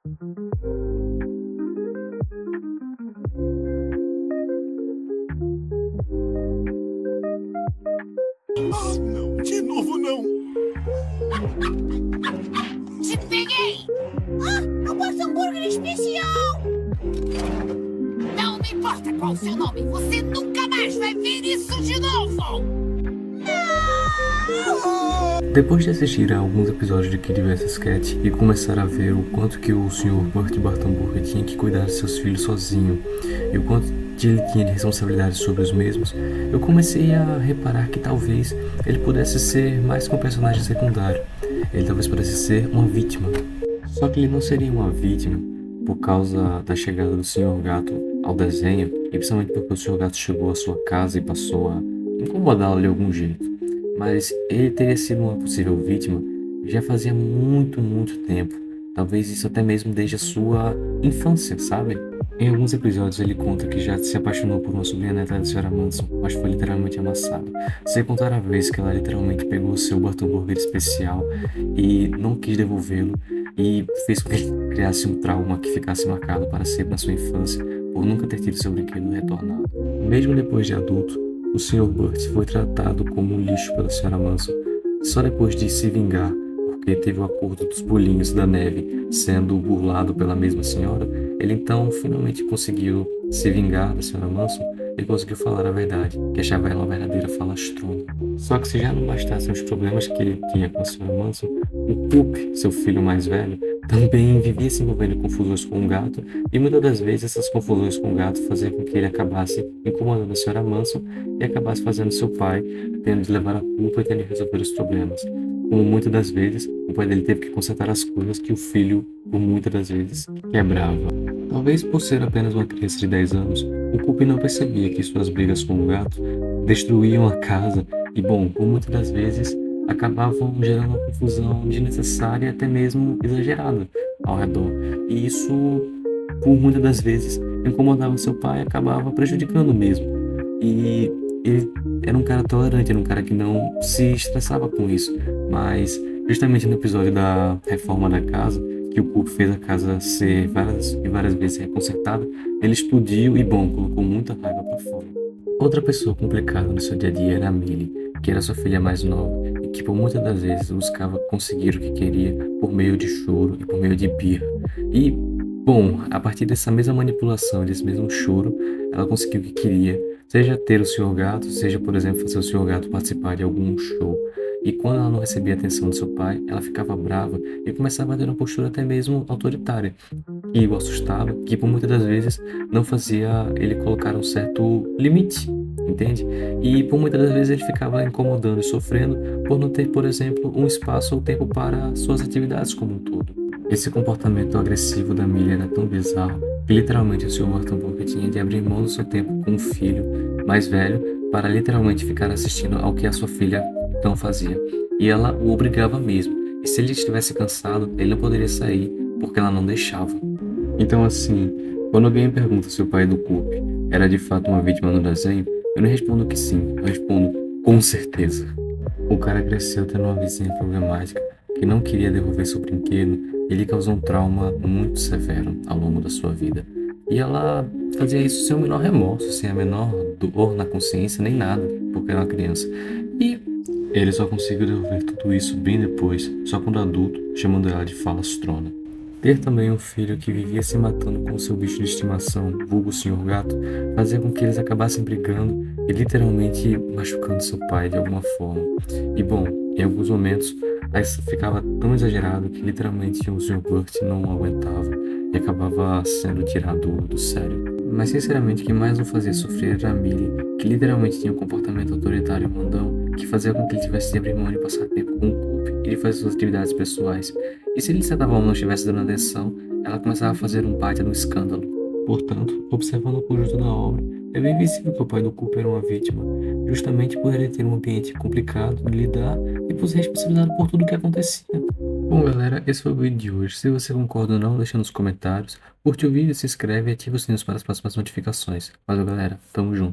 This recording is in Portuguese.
Ah, não, de novo não. Te peguei! Ah, o Boston Burger especial! Não me importa qual o seu nome, você nunca mais vai ver isso de novo! Depois de assistir a alguns episódios de Kid vs Kat e começar a ver o quanto que o Sr. Burt Burger tinha que cuidar de seus filhos sozinho e o quanto que ele tinha de responsabilidade sobre os mesmos, eu comecei a reparar que talvez ele pudesse ser mais que um personagem secundário. Ele talvez pudesse ser uma vítima. Só que ele não seria uma vítima por causa da chegada do Sr. Gato ao desenho e principalmente porque o Sr. Gato chegou à sua casa e passou a incomodá-lo de algum jeito. Mas ele teria sido uma possível vítima já fazia muito, muito tempo. Talvez isso até mesmo desde a sua infância, sabe? Em alguns episódios ele conta que já se apaixonou por uma sobrinha neta da Sra. Manson, mas foi literalmente amassado. Sem contar a vez que ela literalmente pegou o seu Boston Burger especial e não quis devolvê-lo e fez com que ele criasse um trauma que ficasse marcado para sempre na sua infância por nunca ter tido seu brinquedo retornado. Mesmo depois de adulto, o Sr. Burt foi tratado como um lixo pela Sra. Manson só depois de se vingar, porque teve o acordo dos bolinhos da neve sendo burlado pela mesma senhora. Ele então finalmente conseguiu se vingar da Sra. Manson e conseguiu falar a verdade, que achava ela uma verdadeira falastrona. Só que se já não bastassem os problemas que ele tinha com a Sra. Manson, o Pup, seu filho mais velho, também vivia se envolvendo em confusões com o gato, e muitas das vezes essas confusões com o gato faziam com que ele acabasse incomodando a Sra. Manson e acabasse fazendo seu pai tendo de levar a culpa e tendo de resolver os problemas. Como muitas das vezes, o pai dele teve que consertar as coisas que o filho, por muitas das vezes, quebrava. Talvez por ser apenas uma criança de 10 anos, o Pup não percebia que suas brigas com o gato destruíam a casa e, bom, por muitas das vezes, acabavam gerando uma confusão desnecessária e até mesmo exagerada ao redor. E isso, por muitas das vezes, incomodava seu pai e acabava prejudicando mesmo. E ele era um cara tolerante, era um cara que não se estressava com isso. Mas, justamente no episódio da reforma da casa, que o Pup fez a casa ser várias e várias vezes reconsertada, ele explodiu e, bom, colocou muita raiva pra fora. Outra pessoa complicada no seu dia a dia era a Millie, que era sua filha mais nova e que por muitas das vezes buscava conseguir o que queria por meio de choro e por meio de birra. E, bom, a partir dessa mesma manipulação, desse mesmo choro, ela conseguiu o que queria, seja ter o Sr. Gato, seja, por exemplo, fazer o Sr. Gato participar de algum show. E quando ela não recebia a atenção do seu pai, ela ficava brava e começava a ter uma postura até mesmo autoritária, que o assustava, que por muitas das vezes não fazia ele colocar um certo limite, entende? E por muitas das vezes ele ficava incomodando e sofrendo por não ter, por exemplo, um espaço ou tempo para suas atividades como um todo. Esse comportamento agressivo da Millie era tão bizarro que literalmente o Sr. Boston Burger tinha de abrir mão do seu tempo com o filho mais velho para literalmente ficar assistindo ao que a sua filha não fazia. E ela o obrigava mesmo. E se ele estivesse cansado, ele não poderia sair porque ela não deixava. Então assim, quando alguém me pergunta se o pai do Pup era de fato uma vítima no desenho, eu não respondo que sim, eu respondo com certeza. O cara cresceu tendo uma vizinha problemática que não queria devolver seu brinquedo e lhe causou um trauma muito severo ao longo da sua vida. E ela fazia isso sem o menor remorso, sem a menor dor na consciência, nem nada, porque era uma criança. E ele só conseguiu devolver tudo isso bem depois, só quando adulto, chamando ela de falastrona. Ter também um filho que vivia se matando com seu bicho de estimação, vulgo Sr. Gato, fazia com que eles acabassem brigando e literalmente machucando seu pai de alguma forma. E bom, em alguns momentos, isso ficava tão exagerado que literalmente o Sr. Burt não aguentava e acabava sendo tirado do sério. Mas sinceramente, quem mais o fazia sofrer era a Millie, que literalmente tinha um comportamento autoritário e mandão, que fazia com que ele tivesse de abrir mão de passar tempo com o Pup e de fazer suas atividades pessoais. E se ele de certa forma não estivesse dando atenção, ela começava a fazer um baita no escândalo. Portanto, observando o conjunto da obra, é bem visível que o pai do Cooper era uma vítima, justamente por ele ter um ambiente complicado de lidar e por ser responsabilizado por tudo o que acontecia. Bom galera, esse foi o vídeo de hoje. Se você concorda ou não, deixa nos comentários. Curte o vídeo, se inscreve e ativa os sinos para as próximas notificações. Valeu galera, tamo junto.